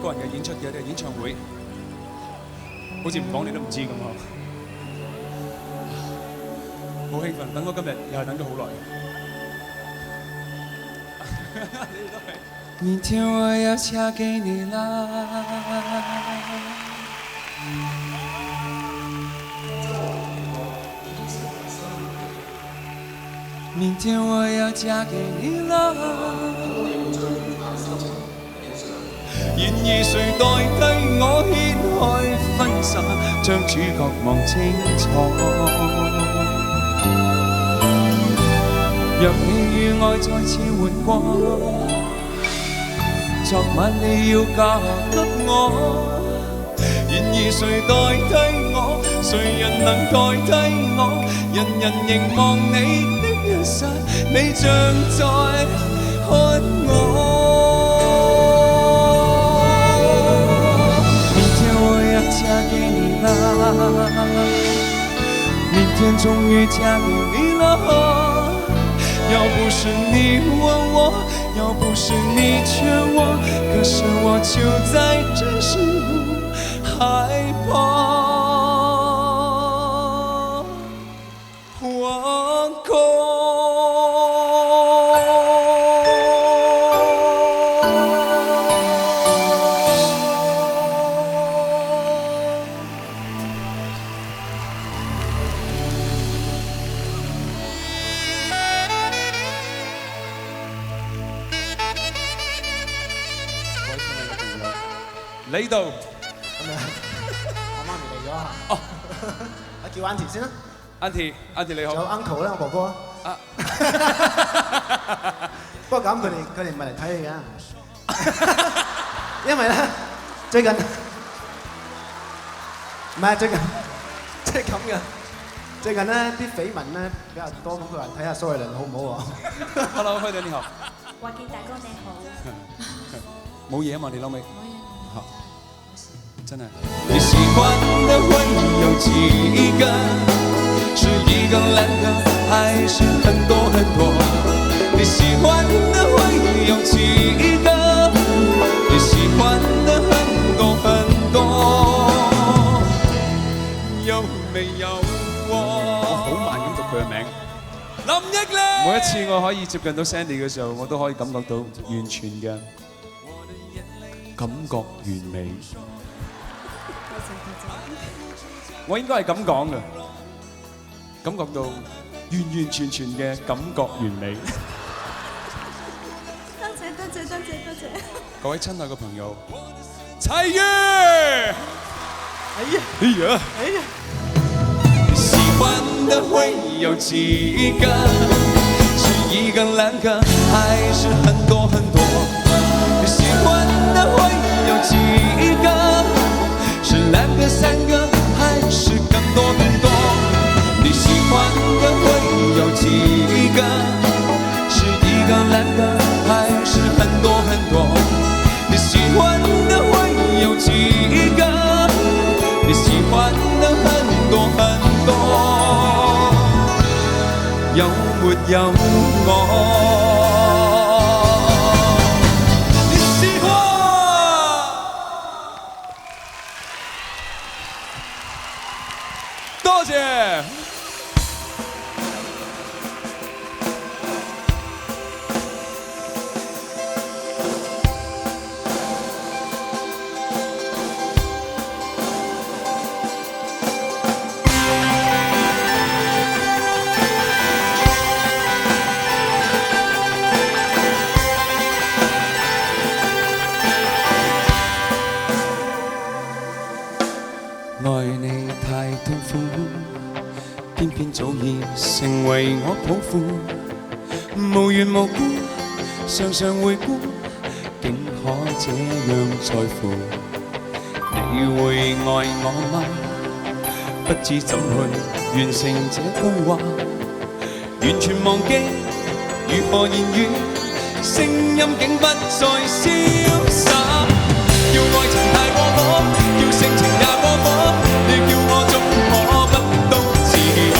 個人嘅演出嘅演唱會，好似唔講你都唔知咁啊！好興奮，等我今日又係等咗好耐。明天我要嫁給你啦！明天我要嫁給你啦！然而誰代替我掀開婚紗，將主角望清楚。若你與愛再次活過，昨晚你要嫁給我。然而誰代替我？誰人能代替我？人人凝望你的一剎，你像在看我。嫁給你了，明天終於嫁給你了。要不是你問我，要不是你勸我，可是我就在這時候害怕惶恐。你度，咁樣，我媽咪嚟咗啊！哦，我叫 Auntie 先啦。Auntie 你好。有 Uncle 啦，我哥哥啦。啊。不過咁佢哋唔係嚟睇戲嘅，因為咧最近唔係最近即係咁嘅。最近咧啲緋聞咧比較多，咁佢話睇下蘇慧倫好唔好喎 ？Hello， 輝弟你好。華健大哥你好。冇嘢啊嘛，你撈尾。好。真的。你喜歡的會有幾個？是一個兩個，還是很多很多？你喜歡的會有幾個？你喜歡的很多很多，有沒有我？我好慢咁讀佢嘅名。林憶蓮。每一次我可以接近到 Sandy 嘅時候，我都可以感覺到完全嘅感覺完美。我應該係咁講嘅，感覺到完完全全嘅感覺完美。多謝。各位親愛嘅朋友，齊豫！哎呀！你喜歡的會有幾個？是一個兩個，還是很多很多？你喜歡的會有幾個？是兩個三個，還是更多更多？你喜歡的會有幾個？是一個兩個，還是很多很多？你喜歡的會有幾個？你喜歡的很多很多，有沒有我？多謝。愛你太痛苦，偏偏早已成為我抱負，無緣無故，常常回顧，竟可這樣在乎。你會愛我嗎？不知怎去完成這句話，完全忘記如何言語，聲音竟不再瀟灑。要愛情太過火，要性情也過火，你叫我怎可不都自我？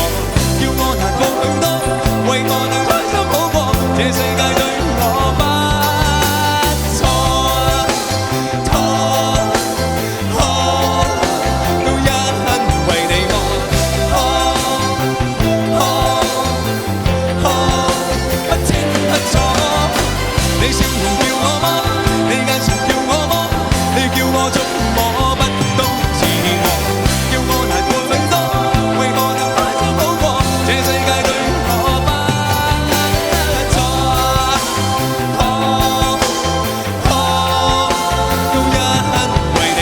叫我難過許多，為我能開心好過，這世界對我不錯。我捉摸不到自我，叫我難過許多，為何能快速好過？這世界對我不錯，都因為你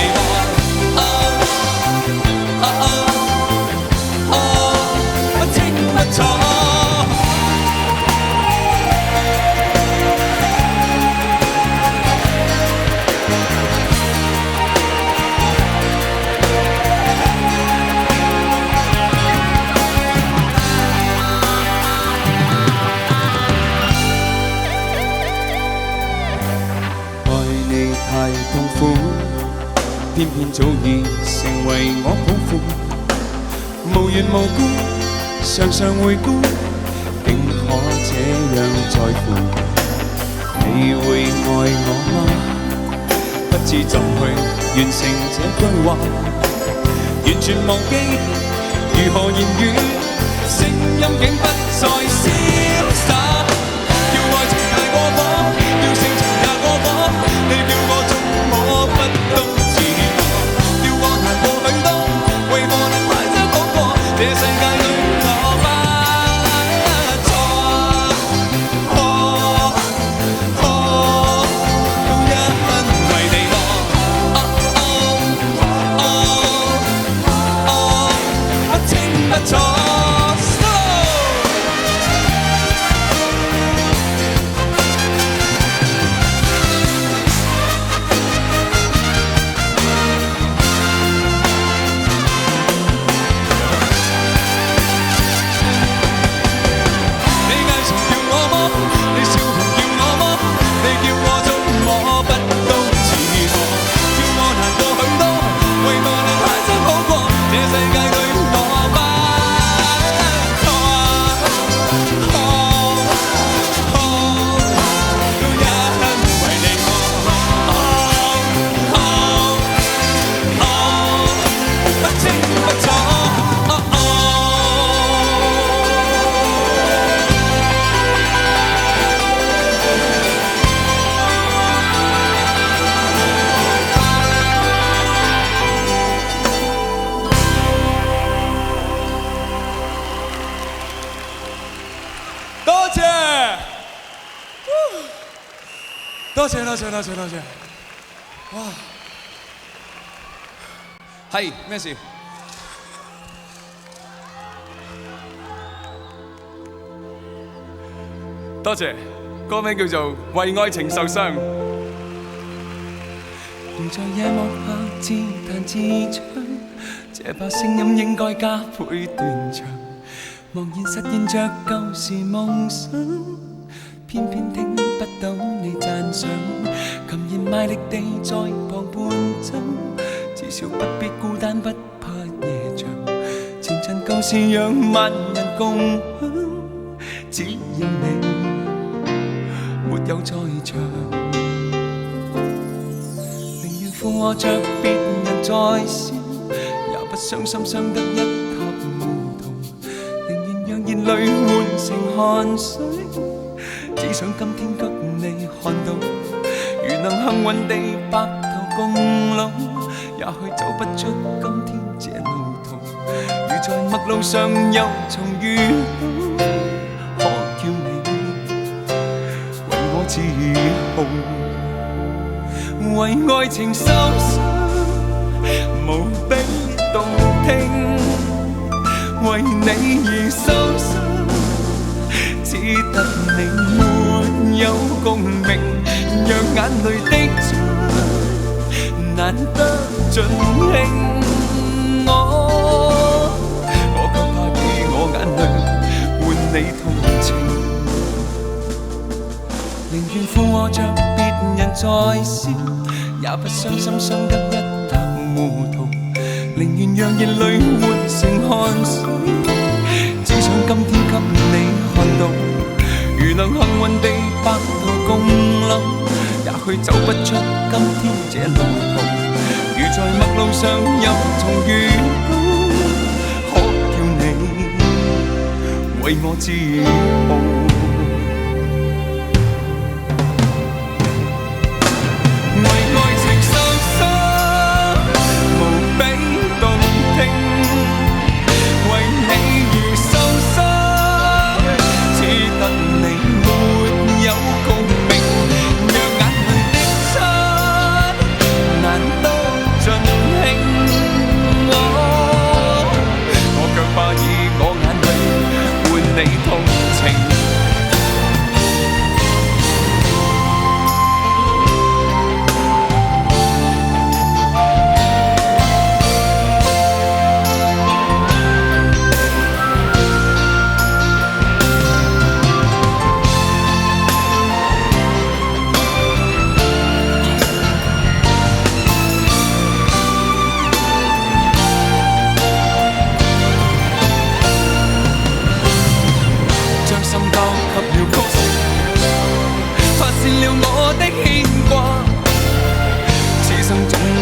我不清不楚。太痛苦，偏偏早已成為我抱負，無緣無故，常常回顧，竟可這樣在乎。你會愛我嗎？不知怎去完成這句話，完全忘記如何言語，聲音竟不再瀟灑。要愛情太過火，要性情也過火。你叫我捉摸不到自我，叫我難過許多，為何能快則好過？這世界對我不錯，都因為你不清不楚。多謝，哇！係咩事？多謝，歌名叫做《為愛情受傷》。仍在夜幕下自彈自唱，這把聲音應該加倍斷腸。茫然實現着舊時夢想，偏偏聽不到你讚賞。琴弦賣力地在旁伴奏，至少不必孤單，不怕夜長。前塵舊事讓萬人共享，只有你沒有在場。寧願附和着別人在笑，也不傷心傷得一塌糊塗。寧願讓眼淚換成汗水，只想今天給你看到。如能幸運地白頭共老，也許走不出今天這路途。如在陌路上又重遇到，可叫你為我自豪。為愛情受傷，無比動聽。為你而受傷，只得你沒有共鳴。讓眼淚的窗難得盡興，我卻怕被我眼淚換你同情。寧願附和着別人在笑，也不傷心傷得一塌糊塗。寧願讓眼淚換成汗水，只想今天給你看到。如能幸運地白頭共老，也許走不出今天這路途。如在陌路上又重遇到，可叫你為我自豪。為愛情受傷，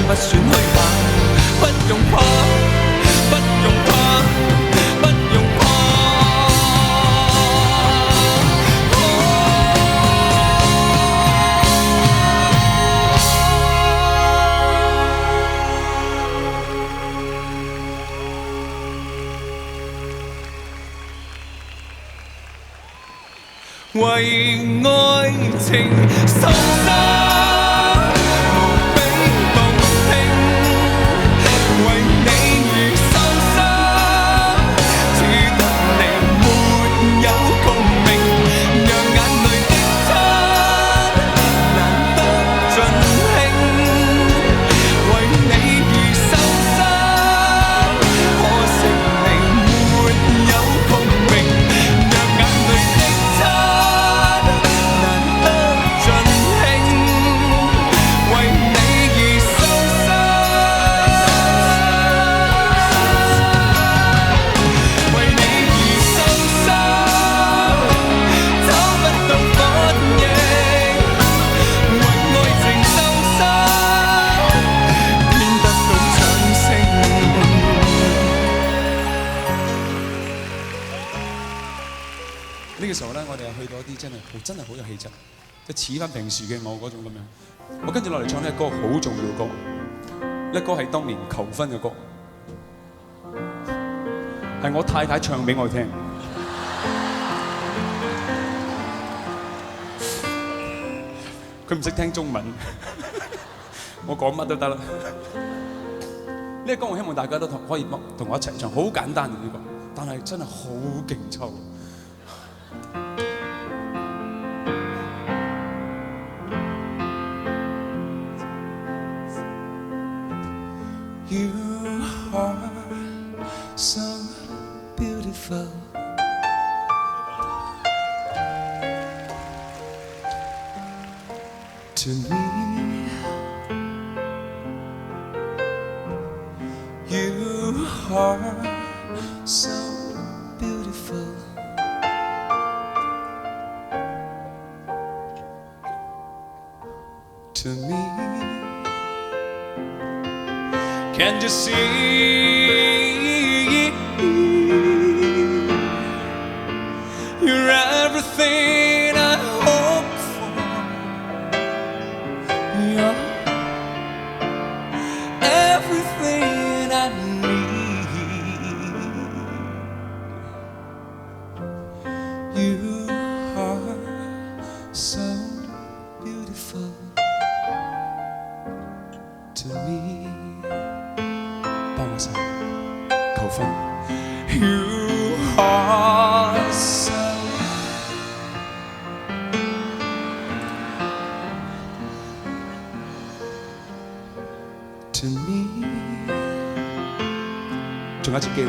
不算虛假，不用怕，不用怕，不用怕。為愛情受傷，無比動聽。為你而受傷，似得你沒有共鳴，讓眼淚的親難得盡興。為你而受傷，可惜你沒有共鳴，讓眼淚的呢個時候咧，我哋又去到一啲真係好有氣質，即係似翻平時嘅我嗰種咁樣。我跟住落嚟唱呢個歌好重要嘅歌，呢歌係當年求婚嘅歌，係我太太唱俾我聽。佢唔識聽中文，我講乜都得啦。呢個歌我希望大家都可以同我一齊唱，好簡單嘅呢個，但係真係好勁抽。You are so beautiful. To me, you are so beautiful. To me, can't you see? You're everything I hope for. You're everything I need. You are so beautiful to me. 幫我手求婚。You are so to me， 仲有一次機會。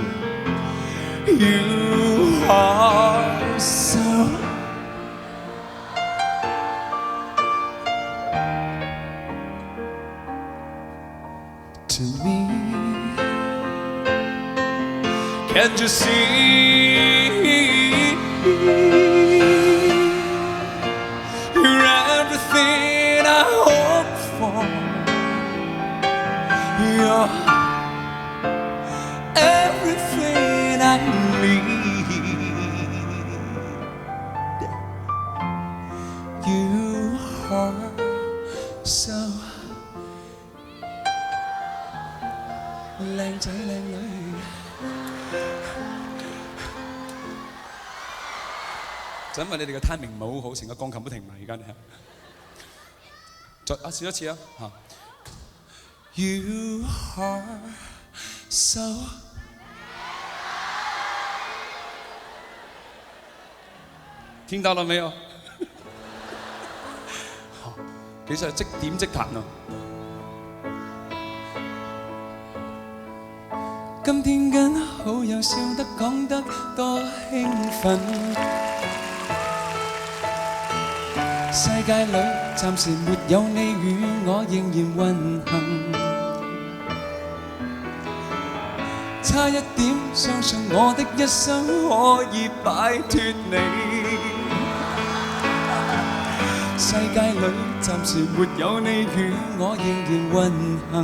You are so to me, can't you see? You're everything I hope for. You're everything I need. You are so 靚仔靚女。就因為你哋嘅 timing 唔係好好，成個鋼琴都停埋而家你係。再試一次啊嚇。You are so 聽到了沒有？其實即點即彈啊！今天跟好友笑得講得多興奮，世界裏暫時沒有你與我仍然運行，差一點相信我的一生可以擺脫你，世界裏暫時沒有你與我仍然運行。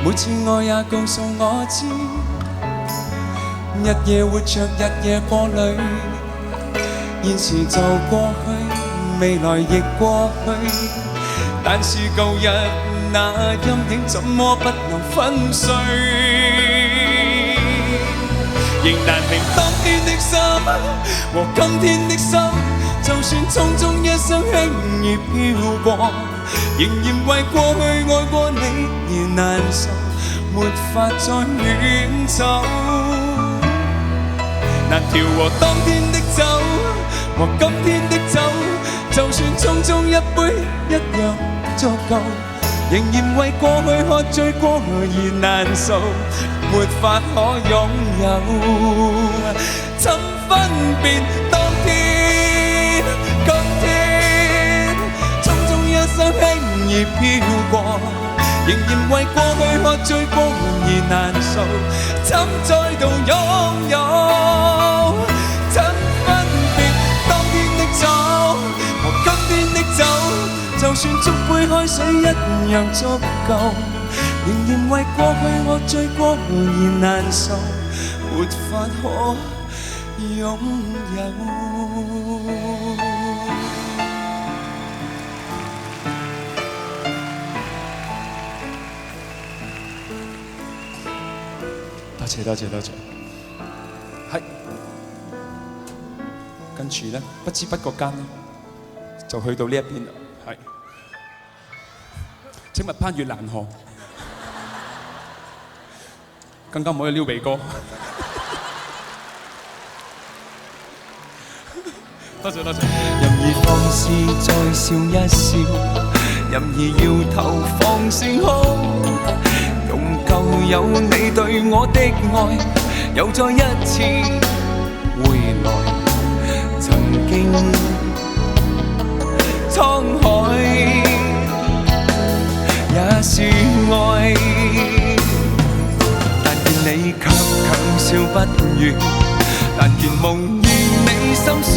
每次愛也告訴我知，日夜活着日夜過濾，現時就過去，未來亦過去，但是舊日那陰影怎麼不能粉碎，仍難平當天的心和今天的心，就算匆匆一生輕易飄過，仍然為過去愛過你而難受，沒法再遠走。難調和當天的酒和今天的酒，就算匆匆一杯一樣足夠，仍然為過去喝醉過而難受，沒法可擁有。怎分辨當天今天，匆匆一生輕易飄過，仍然為過去喝醉過而難受，怎再度擁有？怎分辨當天的酒和今天的酒，就算捉杯開水一樣足夠，仍然為過去喝醉過而難受，沒法可擁有。多謝，係跟住咧，不知不覺間咧就去到呢一邊啦。係，請勿攀越蘭河，更加唔可以撩鼻哥。多謝。任意放肆再笑一笑，任意搖頭放聲哭。用舊有你對我的愛，又再一次回來。曾經滄海也是愛，但見你卻強笑不語，但見夢見你心酸，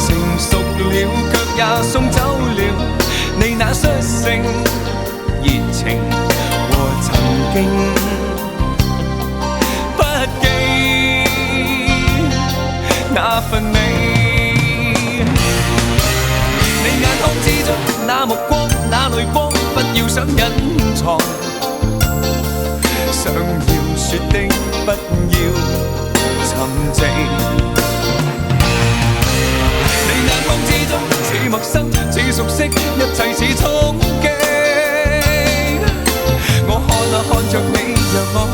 成熟了卻也送走了你那率性熱情。曾經不記那份美，你眼眶之中那目光那淚光，不要想隱藏，想要說的不要沉靜。你眼眶之中似陌生似熟悉，一切似衝擊。我看着你，讓我看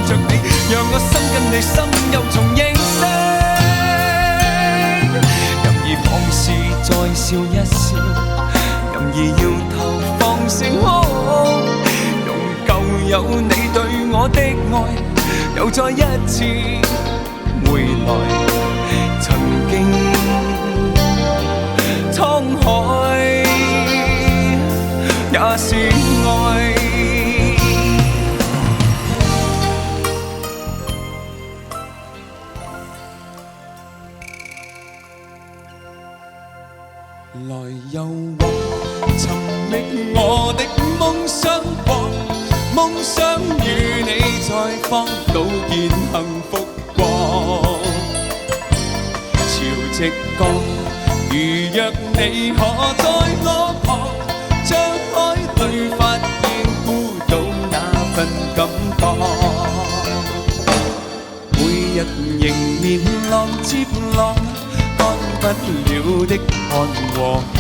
着你，讓我心跟你心又重認識。任意放肆再笑一笑，任意搖頭放聲哭，用舊有你對我的愛，又再一次回來。曾經滄海也是愛。來誘惑尋覓我的夢想國，夢想與你在荒島見幸福過。潮汐降，如若你可在我旁，張開對發現孤島那份感覺。每日迎面浪接浪，乾不了的看和看，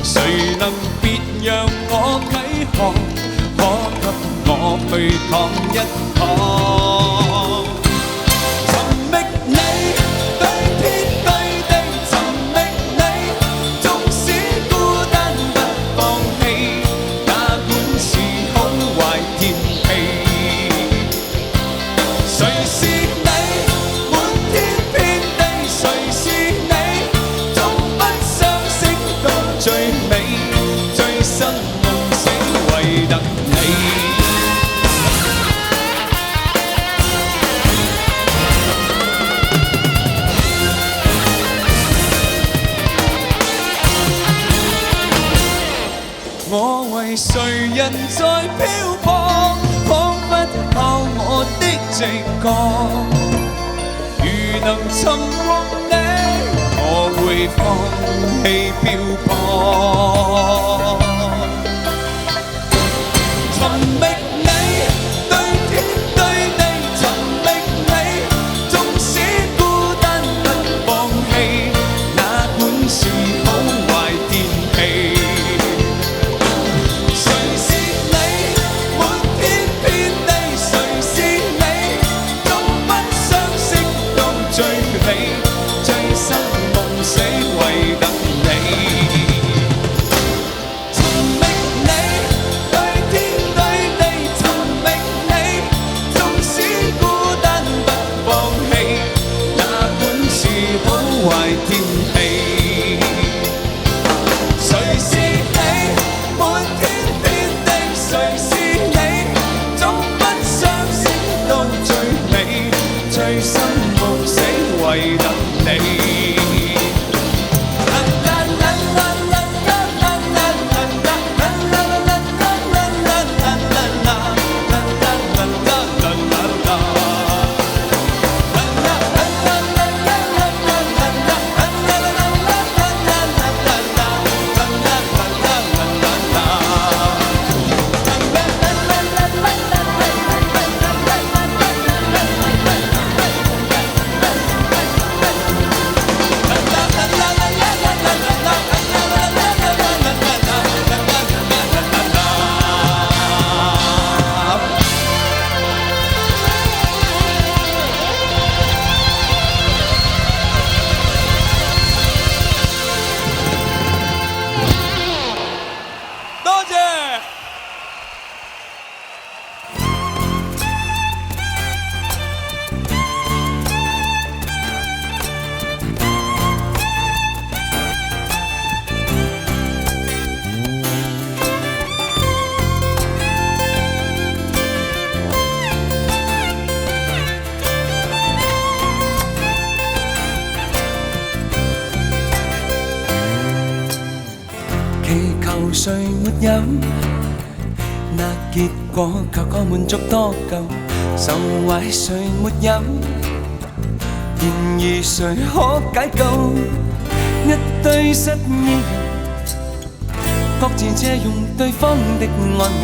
誰能別讓我啟航？可給我去趟一趟？尋覓你，對天對地尋覓你，縱使孤單不放棄，哪管是空懷甜皮。誰是你？滿天遍地誰是你？終不相識到最美，醉生夢死為等你。我為誰人在漂泊，彷彿靠我的直覺。如能尋獲你，我會放棄漂泊。尋覓你，對天對地尋覓你，縱使孤單不放棄，哪管是好壞天氣。誰是你？滿天遍地誰是你？終不相識到最尾，醉生夢死為等你。誰沒有？那結果卻可滿足多久？受壞誰沒有？然而誰可解救？一堆失意，各自借用對方的安慰。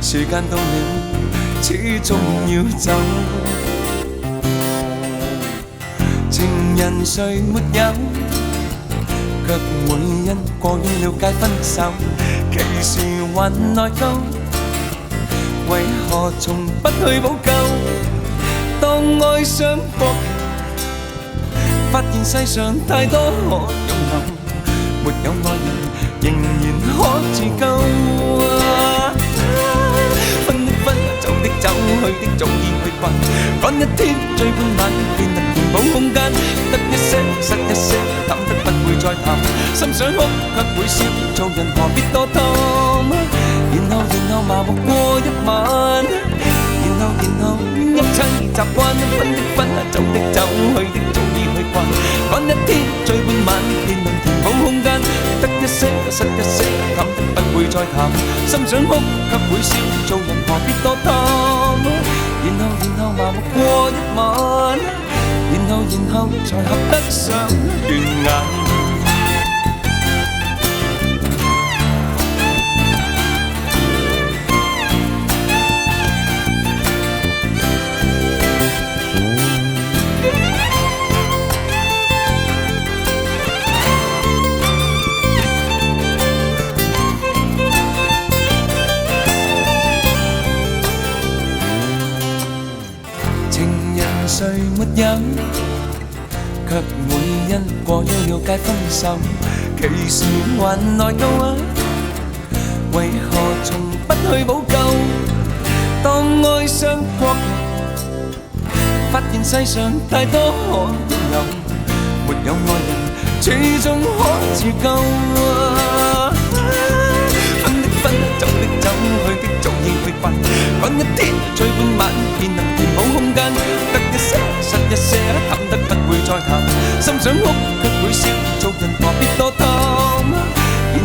時間到了，始終要走。情人誰沒有？卻會因過於了解分手，其時還內疚，為何從不去補救？當愛上過期，發現世上太多可擁有，沒有愛人仍然可自救。分的分，走的走，去的早已去慣，趕一天追半晚，便能填補空間。得一些，失一些，淡得不會再談，心想哭卻會笑，做人何必多貪？然後麻木過一晚，然後一切習慣，分的分，走的走，去的早已去慣，趕一天追半晚，便能填補空間。得一些，失一些，淡得不會再談，心想哭卻會笑，做人何必多貪？然後麻木過一晚，然後才合得上亂眼。誰沒有？卻會因過於了解分手，其時還內疚啊！為何從不去補救？當愛上過期，發現世上太多可擁有，沒有愛人始終可自救啊！分的分，走的走，去的早已去慣，趕一天追半晚，便能填補空間。得一些，失一些，淡得不會再談，心想哭卻會笑，做人何必多貪？然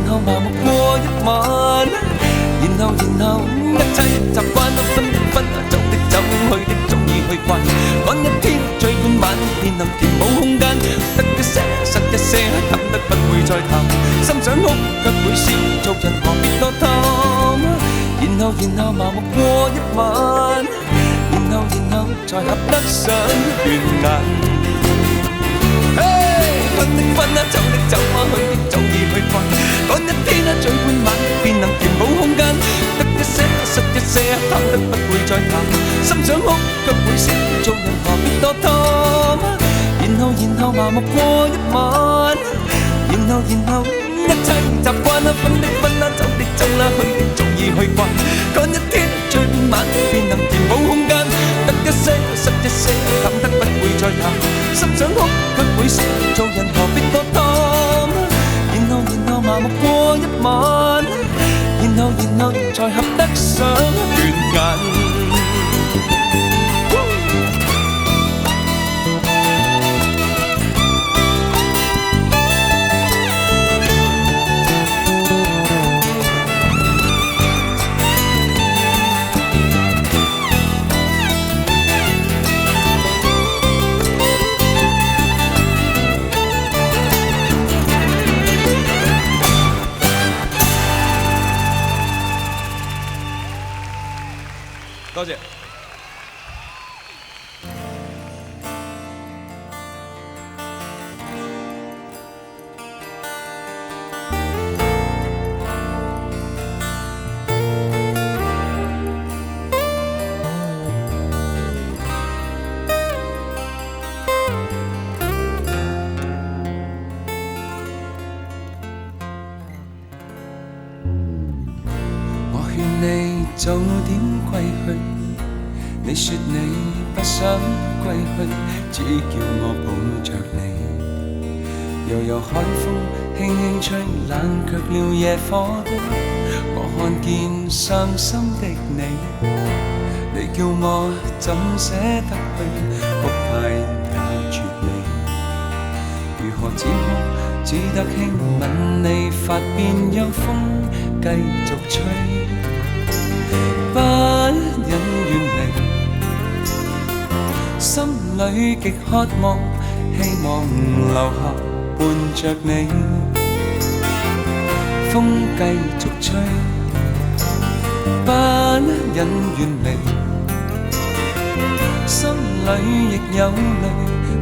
後麻木過一晚。一切習慣都分的分，走的走，去的早已去慣，趕一天追半晚，便能填補空間，得一些失一些，談得不會再談，心想哭卻會笑，做人何必多貪，然後麻木過一晚，然後才合得上緣眼。分的分走的走，去的早已去慣，趕一天追半晚，便能填補空間，得一些失一些，談得不會再談，心想哭卻會笑，做人何必多貪，然後麻木過一晚，然後一切習慣分的分走的走，去的早已去慣，趕一天追半晚，便能填補空間，得一些失一些，談得不會再談，心想哭卻會笑，做人何必多貪，然後麻木過一晚，然後才合得上緣眼。多謝。我勸你早點歸去，你說你不想歸去，只叫我抱着你。悠悠海風輕輕吹，冷卻了夜火堆。我看見傷心的你，你叫我怎捨得去？哭態也絕美，如何止哭？只得輕吻你髮邊，有風繼續吹。不忍遠離，心裏極渴望，希望留下伴着你。風繼續吹，不忍遠離，心裏亦有淚，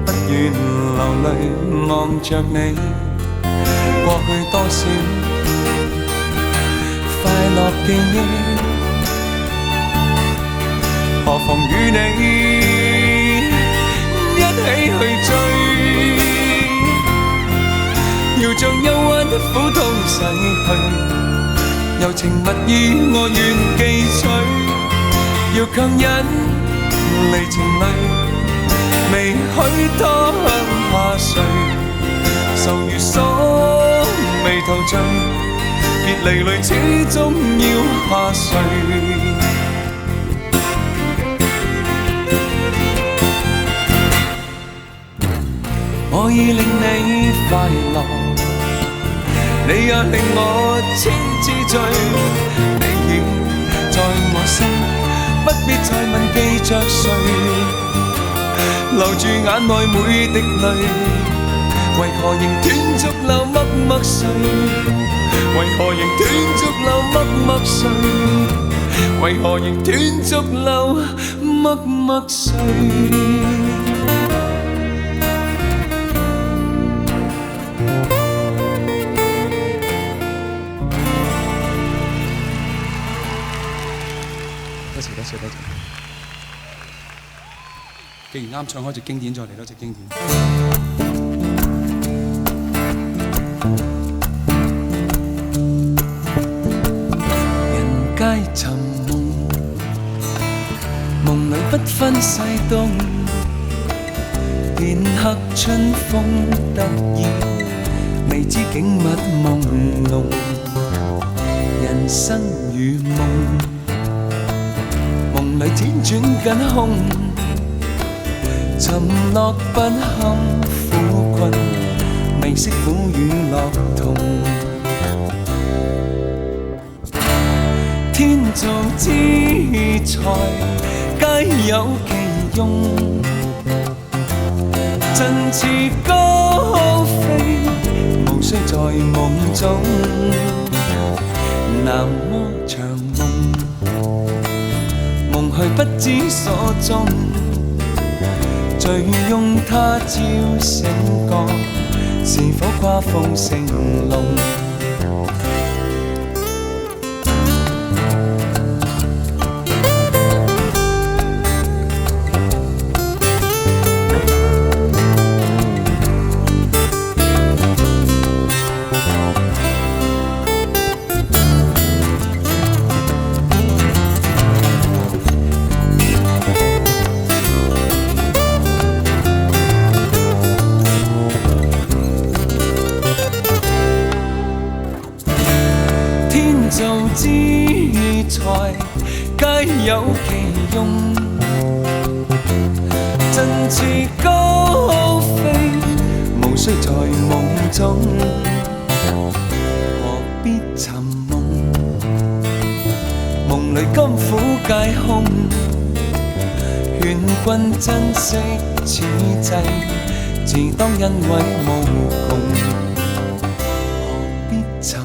不願流淚望着你。過去多少快樂記憶，何妨與你一起去追，要將憂鬱苦痛洗去，柔情蜜意我願記取，要強忍離情淚，未許多向下垂，愁如鎖眉頭聚，別離淚始終要下垂。我已令你快樂，你也令我千滋醉，你已在我心，不必再問記着誰，留住眼內每滴淚，為何仍斷續流默默垂？為何仍斷續流默默垂？為何仍斷續流默默垂？多謝。既然啱唱開隻經典，再嚟多隻經典。人皆尋夢，夢裏不分西東，片刻春風得意，未知景物朦朧，人生如夢。夢裏輾轉緊空，沉落不堪苦困，未識苦與樂同。天造之材皆有其用，振翅高飛，無需在夢中。那麼長夢，夢去不知所蹤，醉擁他朝醒覺，是否跨風成龍？造之材皆有其用，振翅高飛，無需在夢中，何必尋夢？夢裏甘苦皆空，勸君珍惜此際，自當欣慰無窮。何必尋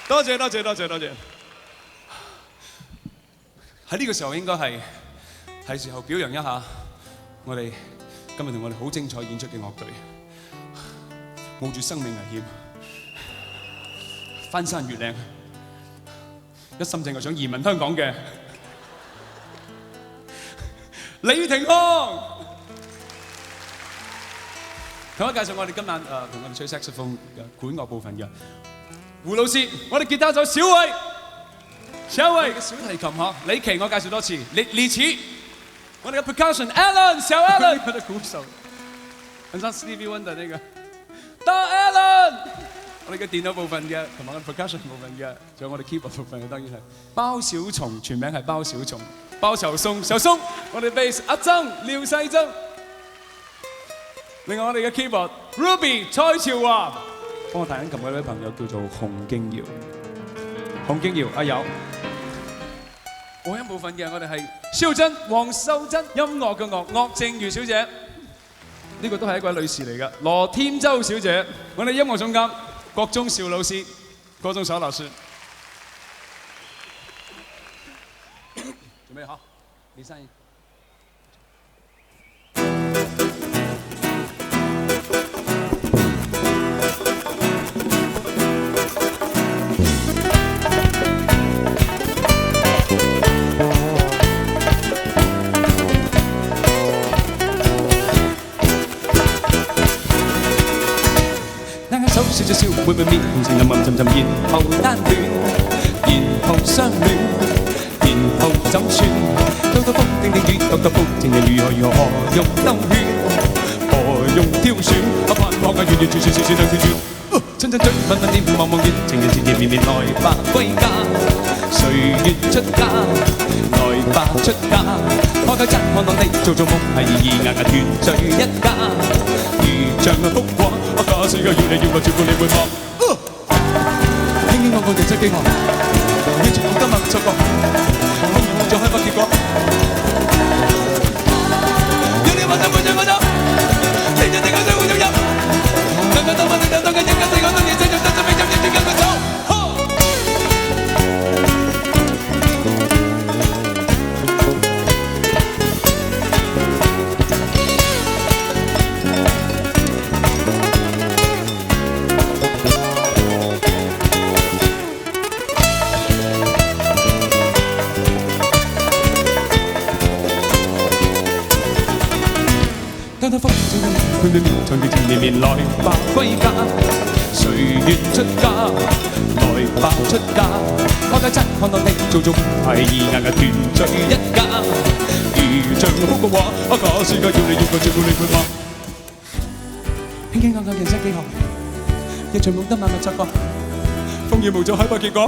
多謝。喺呢個時候應該係時候表揚一下我哋今日同我哋好精彩演出嘅樂隊，冒住生命危險，翻山越嶺，一心淨係想移民香港嘅李廷康。同我介紹我哋今晚同我哋吹 saxophone 嘅管樂部分嘅胡老師，我哋吉他手小偉嘅小提琴嚇，李琦我介紹多次，李琦，我哋嘅 percussion Alan 小 Alan， 我哋鼓手，很像 Stevie Wonder 那個大 Alan， 我哋嘅電腦部分嘅同埋我哋 percussion 部分嘅，仲有我哋 keyboard 部分嘅當然係包小松，全名係包小松，包小松，我哋 bass 阿曾廖世曾，另外我哋嘅 keyboard Ruby 蔡潮華。幫我彈緊琴嘅一位朋友叫做洪敬堯，阿友。和音部分嘅我哋係蕭珍、黃秀珍，音樂嘅樂正如小姐，呢個都係一位女士嚟嘅，羅添洲小姐。我哋音樂總監郭宗兆老師，準備好，李生。笑着笑，每每面紅情暗暗沉沉，然後單戀，然後相戀，然後怎算？兜兜風定定雨，兜兜風情人如何用兜圈，何用挑選？盼望遠遠處處處處兩斷斷，親親嘴吻吻臉望望月，情人纏綿綿來吧歸家，誰願出家？來吧出家，開開真看當地做夢係意義，團聚一家，如像福果。假使個要你要我照顧你會嗎？輕輕按按地質幾何，要從今日錯過，空餘再開發結果。要你話就會讓我走，聽日你講將會入，兩個當晚你就當緊一家四個當然繼續得就俾入你跟佢走。每每面長期纏綿來吧歸家，誰願出家？來吧出家，開解真看到你做夢係意硬團聚一家，如像福嘅話，假使個要你要我照顧你會嗎？輕輕按按人生幾何，亦盡冇得慢慢習慣，風雨無阻，海闊結果。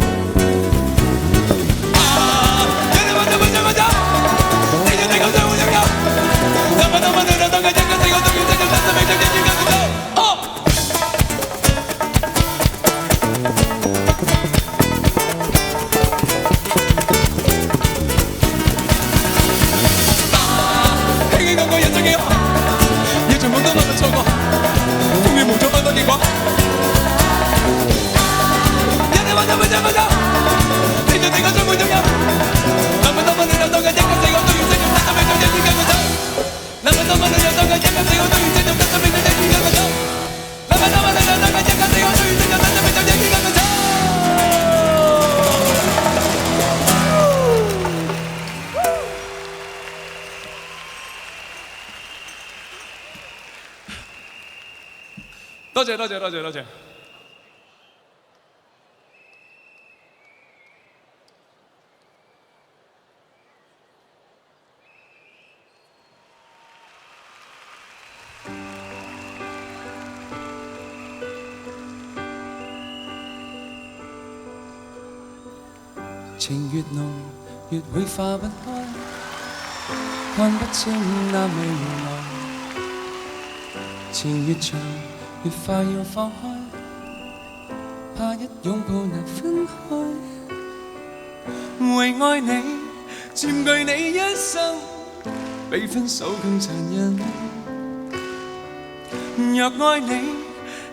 多謝。情越濃，越會化不開，看不清那未來。情越長，越快要放開，怕一擁抱難分開。為愛你，佔據你一生，比分手更殘忍。若愛你，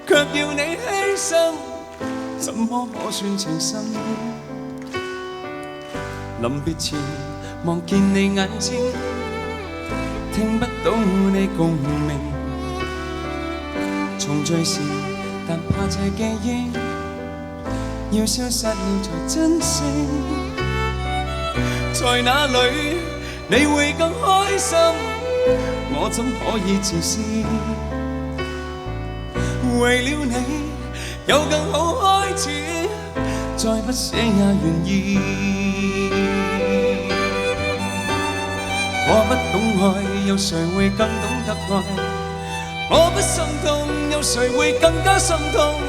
卻要你犧牲，怎麼可算情深？臨別前望見你眼睛，聽不到你共鳴。重聚時，但怕這記憶要消失了才珍惜。在哪裏你會更開心？我怎可以自私？為了你有更好開始，再不捨也願意。我不懂愛，有誰會更懂得愛？我不心痛，有誰會更加心痛？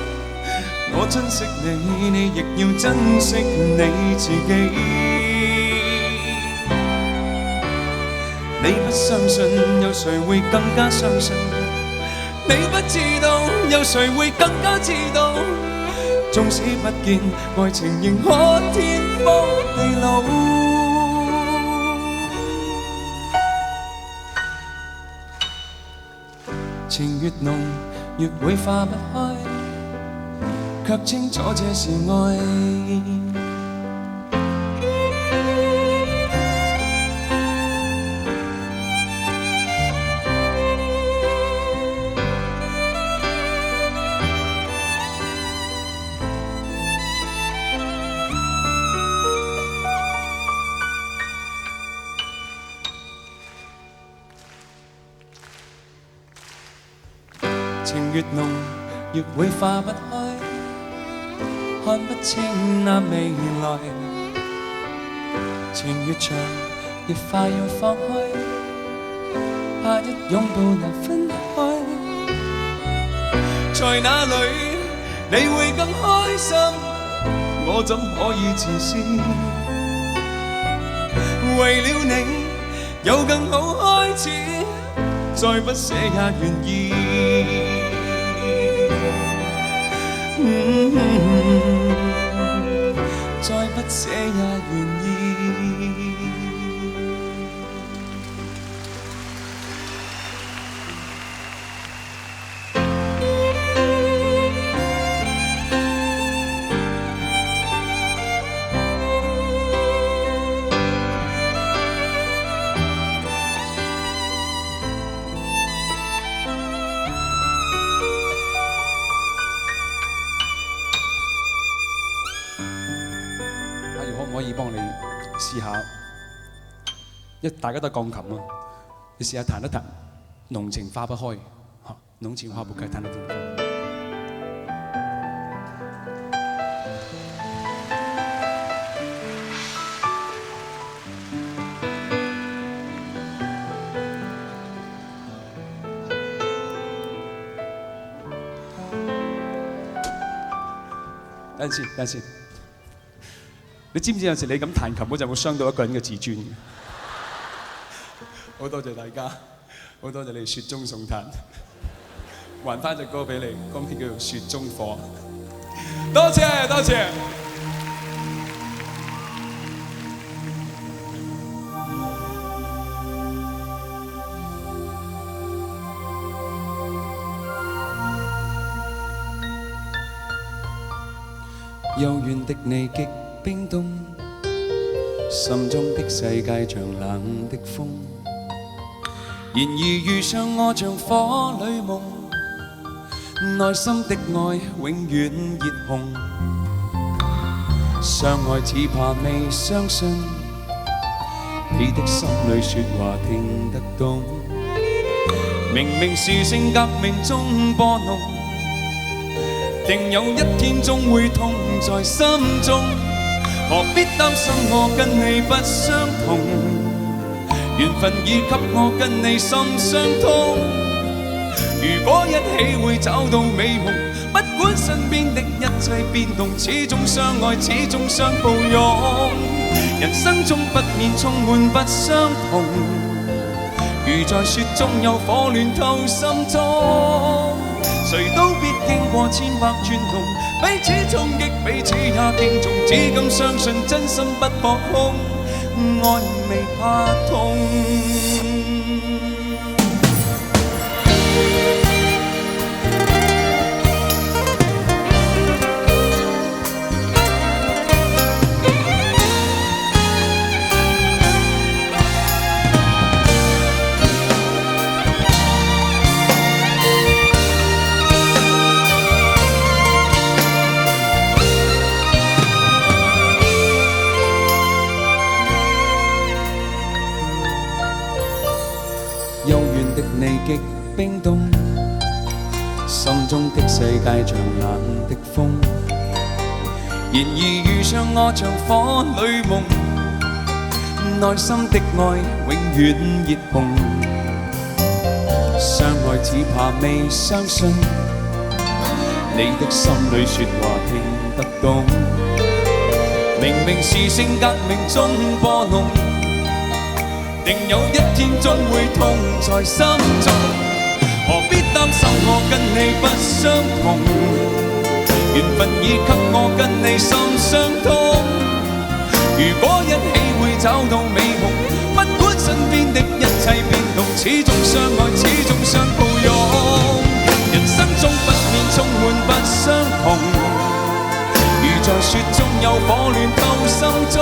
我珍惜你，你亦要珍惜你自己。你不相信，有誰會更加相信？你不知道，有誰會更加知道？縱使不見，愛情仍可天荒地老。情越濃，越會化不開，卻清楚這是愛。情越濃，越會化不開，看不清那未來。情越長，越快要放開，怕一擁抱難分開。在哪裏你會更開心？我怎可以自私？為了你有更好開始，再不捨也願意。再不捨也願意。可以幫你試下，大家都係鋼琴啊，你試下彈一彈《濃情化不開》嚇，《濃情化不開》彈得點？等陣先，等陣先。你知唔知有時你咁彈琴嗰陣會傷到一個人嘅自尊嘅？好多謝大家，好多謝你哋雪中送炭，還翻隻歌俾你，歌名叫做《雪中火》。多謝，多謝。幽怨的你極冰凍，心中的世界像冷的風。然而遇上我像火裏夢，內心的愛永遠熱紅。相愛只怕未相信，你的心裏說話聽得懂。明明是性革命中播弄，定有一天終會痛在心中，何必擔心我跟你不相同？緣分已給我跟你心相通。如果一起會找到美夢，不管身邊的一切變動，始終相愛，始終相抱擁。人生中不免充滿不相同，如在雪中有火暖透心中。誰都必經過千百轉動，彼此衝擊，彼此也敬重，只敢相信真心不破空，愛未怕痛。你極冰凍，心中的世界像冷的風。然而遇上我像火裏夢，內心的愛永遠熱紅。相愛只怕未相信，你的心裏說話聽得懂。明明是性革命中播弄，定有一天終會痛在心中，何必擔心我跟你不相同？緣分已給我跟你心相通。如果一起會找到美夢，不管身邊的一切變動，始終相愛，始終相抱擁。人生中不免充滿不相同，如在雪中有火暖透心中。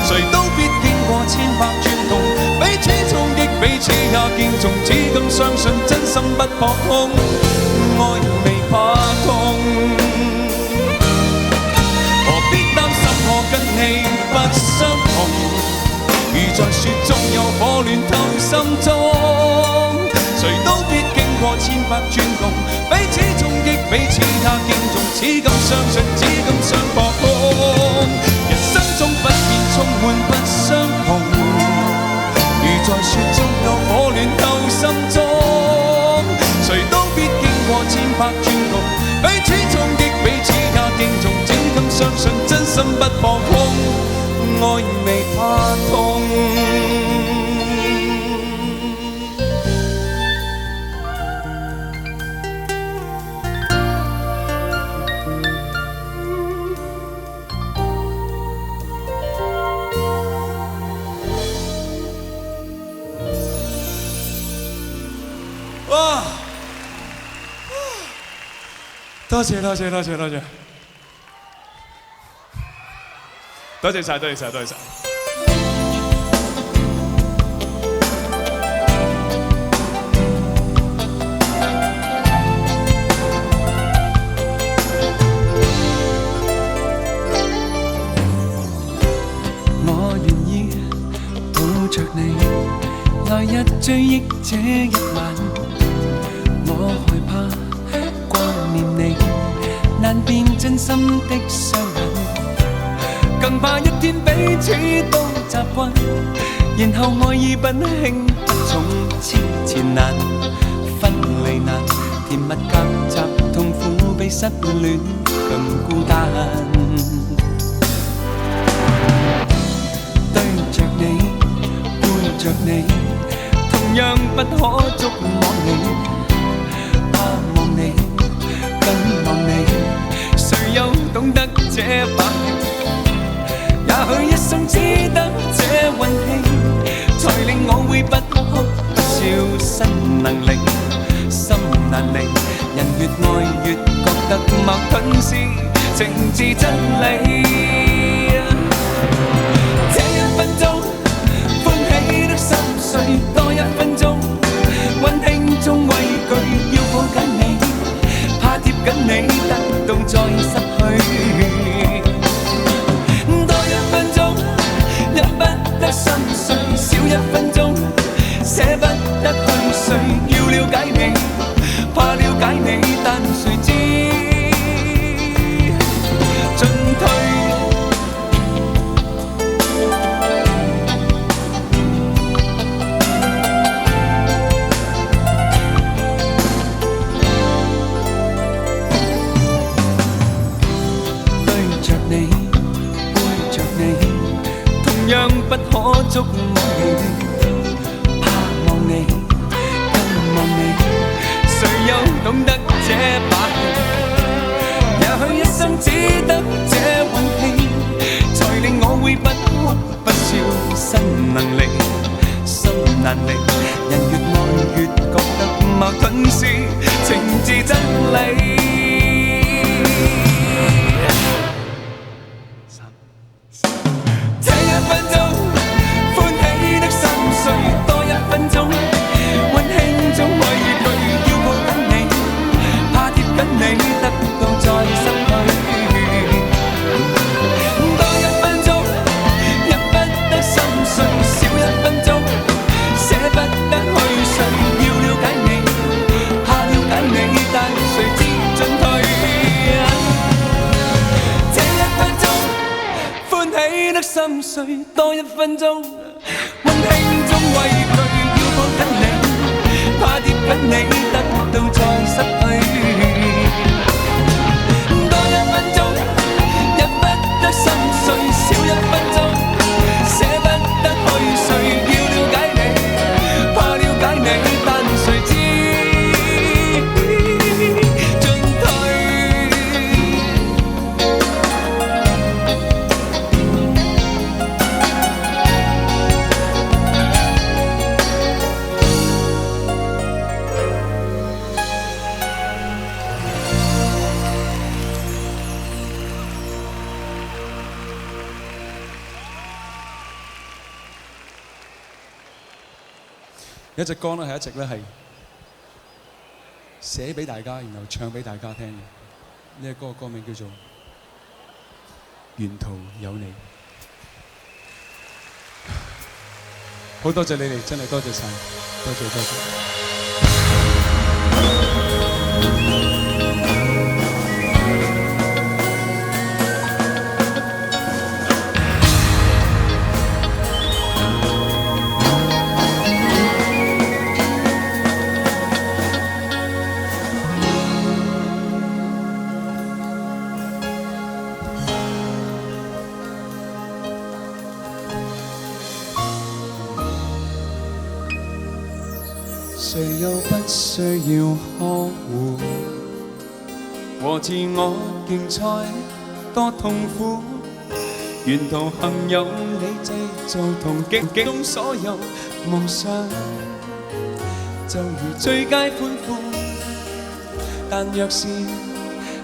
誰都必經過千百轉動，彼此衝擊，彼此也敬重，只敢相信真心不破空，愛未怕痛。何必擔心我跟你不相同？如在雪中有火暖透心中。誰都必經過千百轉動，彼此衝擊，彼此也敬重，只敢相信，只敢相破空。人生中不免充滿不相同，如在雪中有火暖透心中。誰都必經過千百轉動，彼此衝擊，彼此也敬重，只敢相信真心不破空，愛未怕痛。哇！多謝多謝多謝多謝，多謝晒多謝晒多謝晒。我願意抱着你，來日追憶這一晚。我害怕掛念你，難辨真心的相吻，更怕一天彼此都習慣，然後愛意不輕不重，痴纏難，分離難，甜蜜夾雜痛苦比失戀更孤單。對着你，背着你，同樣不可觸摸你，怕望你，更望你，誰又懂得這把戲？也許一生只得這運氣，才令我會不哭不笑，心能離，心難離。人越愛越覺得矛盾是情至真理。這一分鐘歡喜的心碎，多一分鐘溫馨中畏懼，要抱緊你，怕貼緊你得到再失去。多一分鐘忍不得心碎，少一分鐘捨不得去睡，要了解你，怕了解你，但誰知進退。對着你，背着你，同樣不可觸摸你，怕望你，更望你，誰又懂得這把戲？也許一生只得這運氣，才令我會不哭不笑，心能離，心難離。人越愛越覺得矛盾是情至真理。這一分鐘歡喜的心碎，多一分鐘溫馨中畏懼，要抱緊你，怕貼緊你得到再失去。多一分鐘忍不得心碎，少一分鐘捨不得去睡，要了解你，怕了解你，但誰知進退。這一分鐘歡喜的心碎，多一分鐘溫馨中畏懼，要抱緊你，怕貼緊你得到再失去。多一分鐘忍不得心碎，少一分鐘捨不得去睡，要了解你，怕了解你，但誰知進退。有一隻歌咧係一直咧係寫俾大家，然後唱俾大家聽嘅。呢個歌歌名叫做《沿途有你》。好多謝你哋，真係多謝晒，多謝多謝。誰又不需要呵護，和自我競賽多痛苦，沿途行有你製造同極中所有夢想，就如最佳歡呼。但若是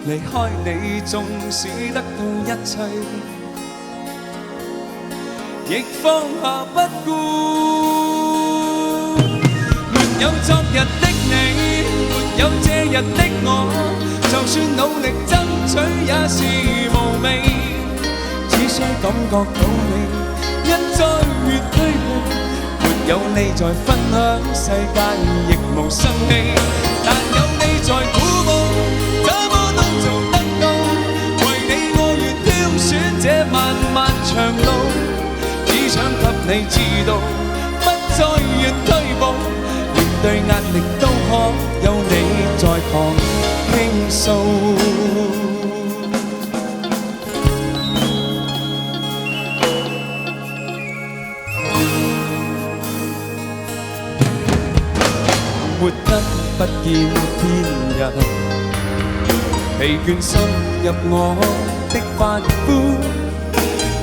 離開你，縱使得到一切，亦放下不顧。沒有昨日的你，沒有這日的我，就算努力爭取也是無味。只需感覺到你，一再越推步，沒有你在分享世界，亦無生氣。但有你在鼓舞，怎麼都做得到。為你我願挑選這漫漫長路，只想給你知道，不再願退步。面對壓力都可有你在旁傾訴。活得不見天日，疲倦滲入我的髮膚，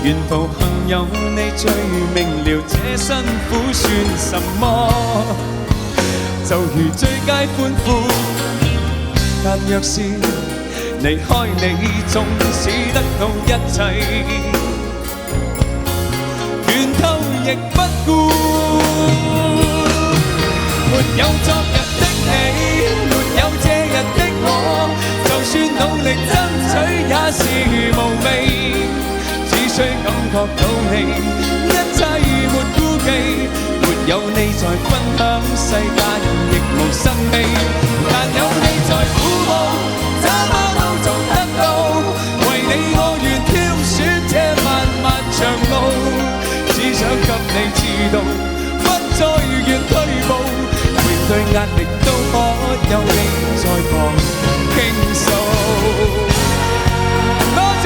沿途行有你最明了，這辛苦算什麼？就如最佳歡呼，但若是離開你，縱使得到一切，拳頭亦不顧。沒有昨日的你，沒有這日的我，就算努力爭取也是無味。只需感覺到你，一切沒顧忌。沒有你在分享世界，亦無生氣。但有你在鼓舞，怎麼都做得到。為你我願挑選這漫漫長路，只想給你知道，不再願退步。面對壓力都可有你在旁傾訴。多謝。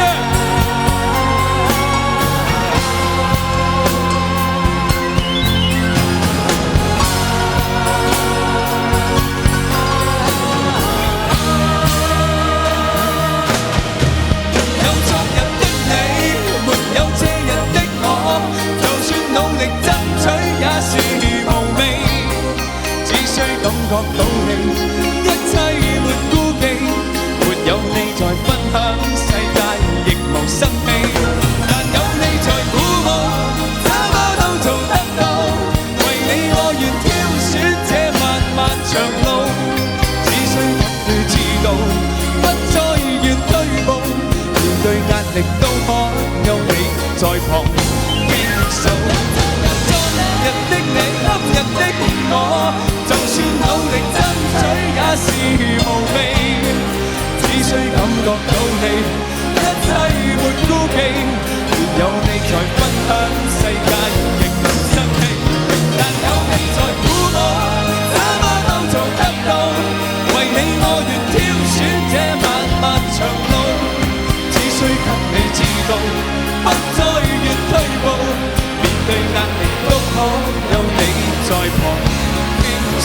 有昨日的你，沒有這日的我，就算努力爭取也是無味。感覺到你，一切沒顧忌，沒有你在分享世界，亦無生氣。但有你在鼓舞，怎麼都做得到。為你我願挑選這漫漫長路，只需給你知道，不再願退步。面對壓力都可有你在旁傾訴。昨日的你，今日的我，就算努力爭取也是無味，只需感覺到你，一切沒顧忌。沒有你在分享世界，亦無生氣。但有你在鼓舞，怎麼都做得到。為你我願挑選這漫漫長路，只需給你知道，不再願退步。面對壓力都可有你在旁傾訴。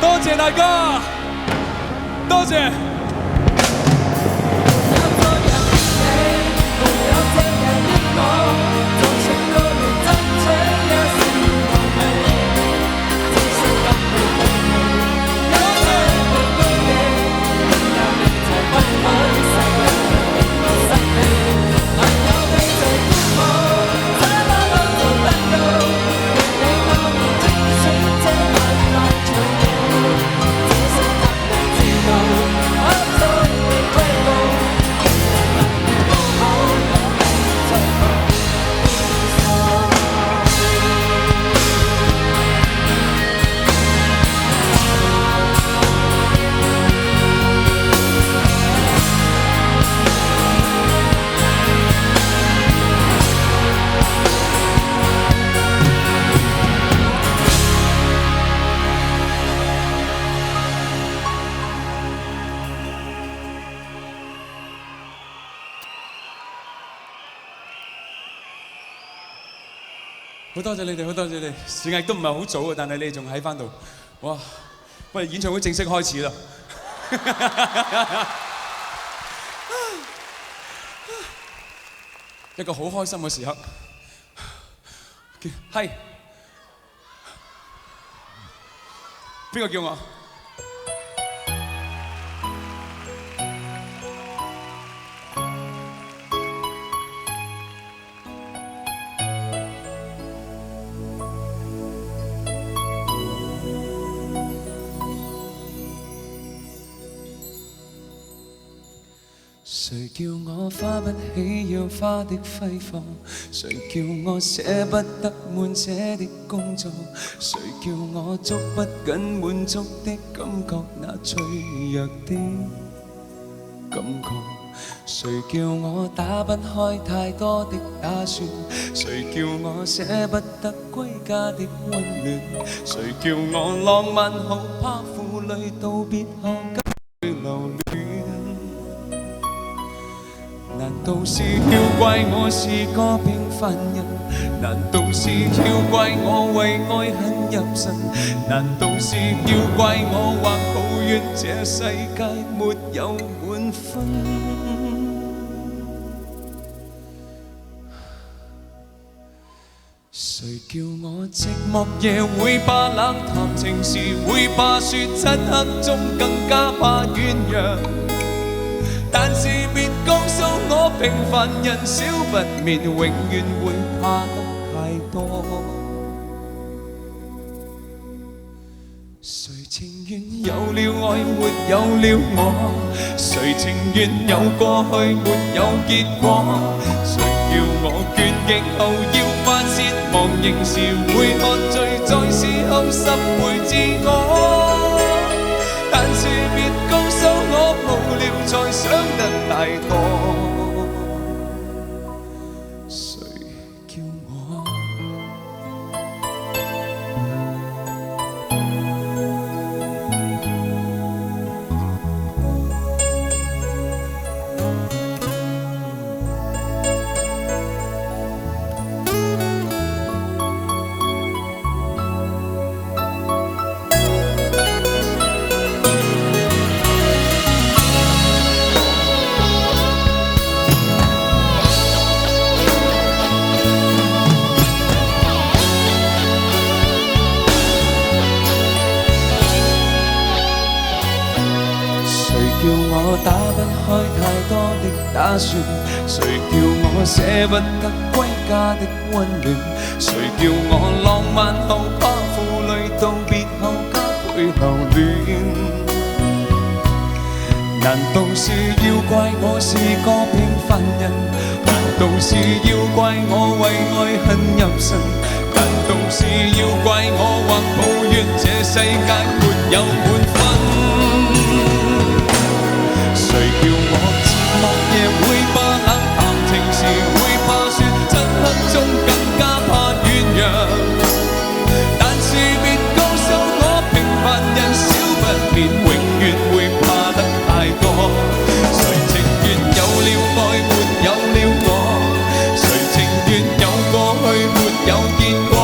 多謝大家，多謝。好多謝你哋，好多謝你哋。時間都唔係好早啊，但係你哋仲喺翻度。哇！喂，演唱會正式開始啦！一個好開心嘅時刻。係邊個叫我？誰叫我花不起要花的揮霍？誰叫我捨不得滿瀉的工作？誰叫我捉不緊滿足的感覺？那脆弱的感覺。誰叫我打不開太多的打算？誰叫我捨不得歸家的溫暖？誰叫我浪漫後怕負累道別後急會留戀？難道是要怪我是個平凡人？難道是要怪我為愛恨入神？難道是要怪我或抱怨這世界沒有滿分？誰叫我寂寞夜會怕冷，談情時會怕說，漆黑中更加怕軟弱？但是別告訴我，平凡人少不免永遠會怕得太多。誰情願有了愛沒有了我？誰情願有過去沒有結果？誰叫我倦極後要發泄，忘形時會喝醉，在事後拾回自我？但是別告訴我，無聊才想得太多。誰叫我？打不開太多的打算，誰叫我捨不得歸家的溫暖？誰叫我浪漫後怕負累道別後加倍留戀？難道是要怪我是個平凡人？難道是要怪我為愛恨入神？難道是要怪我或抱怨這世界沒有滿分？誰叫我寂寞夜會怕冷，談情時會怕說，漆黑中更加怕軟弱？但是別告訴我，平凡人少不免永遠會怕得太多。誰情願有了愛沒有了我？誰情願有過去沒有結果？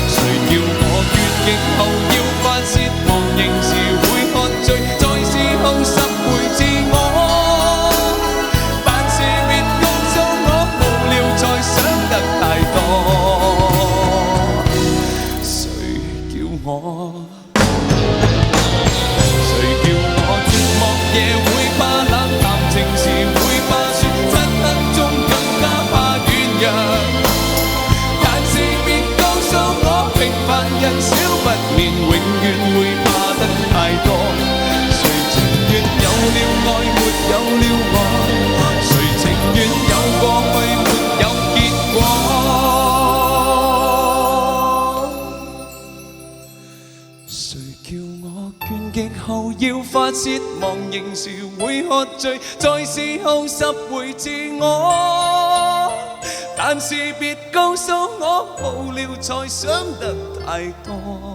誰叫我倦極後要發泄，忘形時會喝醉，在事後拾回自我？後要發泄，忘形時會喝醉，在事後拾回自我。但是別告訴我，無聊才想得太多。